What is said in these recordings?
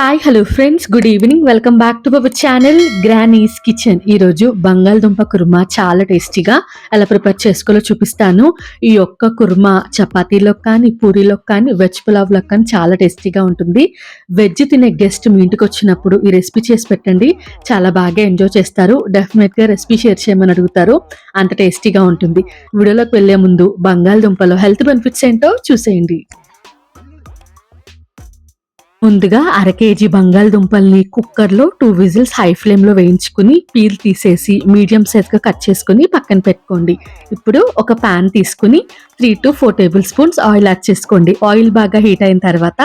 Hi hello friends, good evening. Welcome back to our channel granny's kitchen. ఈరోజు బంగాళదుంప కుర్మా చాలా టేస్టీగా ఎలా ప్రిపేర్ చేసుకోవాలో చూపిస్తాను. ఈ ఒక్క కుర్మా చపాతీలో కానీ, పూరీలో కానీ, వెజ్ పులావ్లో కానీ చాలా టేస్టీగా ఉంటుంది. వెజ్ తినే గెస్ట్ మీ ఇంటికి వచ్చినప్పుడు ఈ రెసిపీ చేసి పెట్టండి, చాలా బాగా ఎంజాయ్ చేస్తారు. డెఫినెట్గా రెసిపీ షేర్ చేయమని అడుగుతారు, అంత టేస్టీగా ఉంటుంది. వీడియోలోకి వెళ్లే ముందు బంగాళదుంపలో హెల్త్ బెనిఫిట్స్ ఏంటో చూసేయండి. ముందుగా అర కేజీ బంగాళదుంపల్ని కుక్కర్లో 2 విజిల్స్ హై ఫ్లేమ్లో వేయించుకుని పీల్ తీసేసి మీడియం సైజ్గా కట్ చేసుకుని పక్కన పెట్టుకోండి. ఇప్పుడు ఒక ప్యాన్ తీసుకుని 3 to 4 table spoons oil add చేసుకోండి. ఆయిల్ బాగా హీట్ అయిన తర్వాత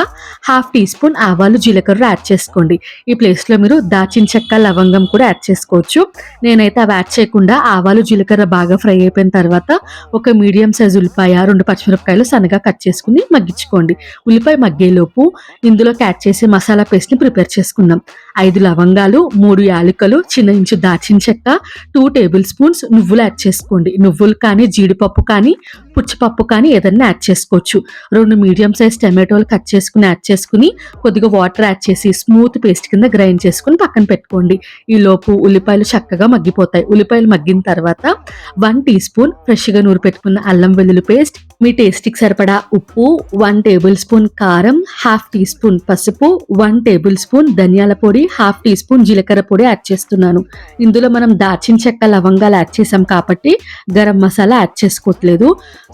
1/2 టీ స్పూన్ ఆవాలు, జీలకర్ర యాడ్ చేసుకోండి. ఈ ప్లేస్లో మీరు దాచిన చెక్క, లవంగం కూడా యాడ్ చేసుకోవచ్చు. నేనైతే అవి యాడ్ చేయకుండా ఆవాలు, జీలకర్ర బాగా ఫ్రై అయిపోయిన తర్వాత ఒక మీడియం సైజ్ ఉల్లిపాయ, 2 పచ్చిమిరపకాయలు సన్నగా కట్ చేసుకుని మగ్గించుకోండి. ఉల్లిపాయ మగ్గేలోపు ఇందులోకి యాడ్ చేసి మసాలా పేస్ట్ ని ప్రిపేర్ చేసుకుందాం. 5 లవంగాలు, 3 యాలకులు, చిన్న ఇంచు దాచిన చెక్క, 2 టేబుల్ స్పూన్స్ నువ్వులు యాడ్ చేసుకోండి. నువ్వులు కానీ, జీడిపప్పు కానీ, పుచ్చిపప్పు కానీ ఏదన్నా యాడ్ చేసుకోవచ్చు. 2 మీడియం సైజ్ టమాటోలు కట్ చేసుకుని యాడ్ చేసుకుని కొద్దిగా వాటర్ యాడ్ చేసి స్మూత్ పేస్ట్ కింద గ్రైండ్ చేసుకుని పక్కన పెట్టుకోండి. ఈ లోపు ఉల్లిపాయలు చక్కగా మగ్గిపోతాయి. ఉల్లిపాయలు మగ్గిన తర్వాత 1 టీ స్పూన్ ఫ్రెష్గా నూరు పెట్టుకున్న అల్లం వెల్లుల్లి పేస్ట్, మీ టేస్ట్కి సరిపడా ఉప్పు, 1 టేబుల్ స్పూన్ కారం, 1/2 టీ స్పూన్ పసుపు, 1 టేబుల్ స్పూన్ ధనియాల పొడి, 1/2 టీ స్పూన్ జీలకర్ర పొడి యాడ్ చేస్తున్నాను. ఇందులో మనం దాచిన చెక్క, లవంగాలు యాడ్ చేసాం కాబట్టి గరం మసాలా యాడ్ చేసుకోవట్లేదు.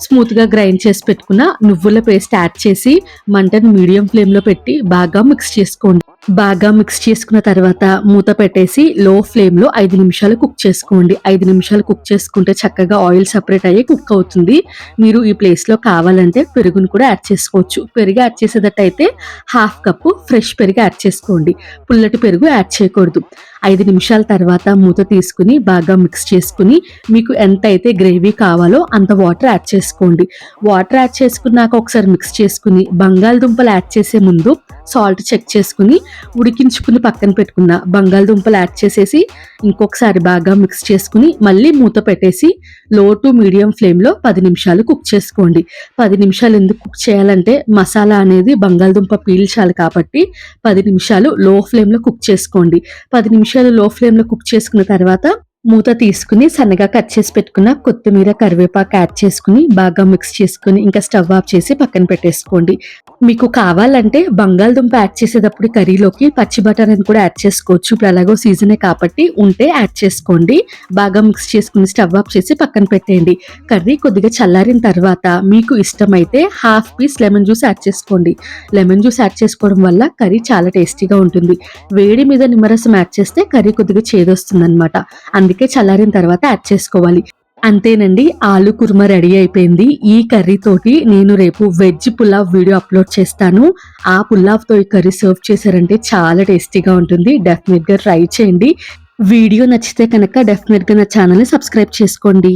స్మూత్గా గ్రైండ్ చేసి పెట్టుకున్న నువ్వుల పేస్ట్ యాడ్ చేసి మంటను మీడియం ఫ్లేమ్లో పెట్టి బాగా మిక్స్ చేసుకోండి. బాగా మిక్స్ చేసుకున్న తర్వాత మూత పెట్టేసి లో ఫ్లేమ్లో 5 నిమిషాలు కుక్ చేసుకోండి. 5 నిమిషాలు కుక్ చేసుకుంటే చక్కగా ఆయిల్ సపరేట్ అయ్యి కుక్ అవుతుంది. మీరు ఈ ప్లేస్లో కావాలంటే పెరుగును కూడా యాడ్ చేసుకోవచ్చు. పెరుగు యాడ్ చేసేటట్టయితే 1/2 కప్పు ఫ్రెష్ పెరుగు యాడ్ చేసుకోండి. పుల్లటి పెరుగు యాడ్ చేయకూడదు. 5 నిమిషాల తర్వాత మూత తీసుకుని బాగా మిక్స్ చేసుకుని మీకు ఎంత అయితే గ్రేవీ కావాలో అంత వాటర్ యాడ్ చేసుకోండి. వాటర్ యాడ్ చేసుకున్నాక ఒకసారి మిక్స్ చేసుకుని బంగాళదుంపలు యాడ్ చేసే ముందు సాల్ట్ చెక్ చేసుకుని ఉడికించుకుని పక్కన పెట్టుకున్న బంగాళదుంపలు యాడ్ చేసేసి ఇంకొకసారి బాగా మిక్స్ చేసుకుని మళ్ళీ మూత పెట్టేసి లో టు మీడియం ఫ్లేమ్లో 10 నిమిషాలు కుక్ చేసుకోండి. 10 నిమిషాలు ఎందుకు కుక్ చేయాలంటే మసాలా అనేది బంగాళదుంప పీల్చాలి కాబట్టి 10 నిమిషాలు లో ఫ్లేమ్లో కుక్ చేసుకోండి. 10 నిమిషాలు లో ఫ్లేమ్లో కుక్ చేసుకున్న తర్వాత మూత తీసుకుని సన్నగా కట్ చేసి పెట్టుకున్న కొత్తిమీర, కరివేపాకు యాడ్ చేసుకుని బాగా మిక్స్ చేసుకుని ఇంకా స్టవ్ ఆఫ్ చేసి పక్కన పెట్టేసుకోండి. మీకు కావాలంటే బంగాళదుంప యాడ్ చేసేటప్పుడు కర్రీలోకి పచ్చి బఠానీ అని కూడా యాడ్ చేసుకోవచ్చు. ఇప్పుడు అలాగో సీజనే కాబట్టి ఉంటే యాడ్ చేసుకోండి. బాగా మిక్స్ చేసుకుని స్టవ్ ఆఫ్ చేసి పక్కన పెట్టేయండి. కర్రీ కొద్దిగా చల్లారిన తర్వాత మీకు ఇష్టమైతే 1/2 పీస్ లెమన్ జ్యూస్ యాడ్ చేసుకోండి. లెమన్ జ్యూస్ యాడ్ చేసుకోవడం వల్ల కర్రీ చాలా టేస్టీగా ఉంటుంది. వేడి మీద నిమ్మరసం యాడ్ చేస్తే కర్రీ కొద్దిగా చేదొస్తుంది అనమాట. అందుకే చల్లారిన తర్వాత యాడ్ చేసుకోవాలి. అంతేనండి, ఆలు కుర్మా రెడీ అయిపోయింది. ఈ కర్రీ తోటి నేను రేపు వెజ్ పులావ్ వీడియో అప్లోడ్ చేస్తాను. ఆ పులావ్ తో ఈ కర్రీ సర్వ్ చేశారంటే చాలా టేస్టీగా ఉంటుంది. డెఫినెట్ గా ట్రై చేయండి. వీడియో నచ్చితే కనుక డెఫినెట్ గా నా ఛానల్ ని సబ్స్క్రైబ్ చేసుకోండి.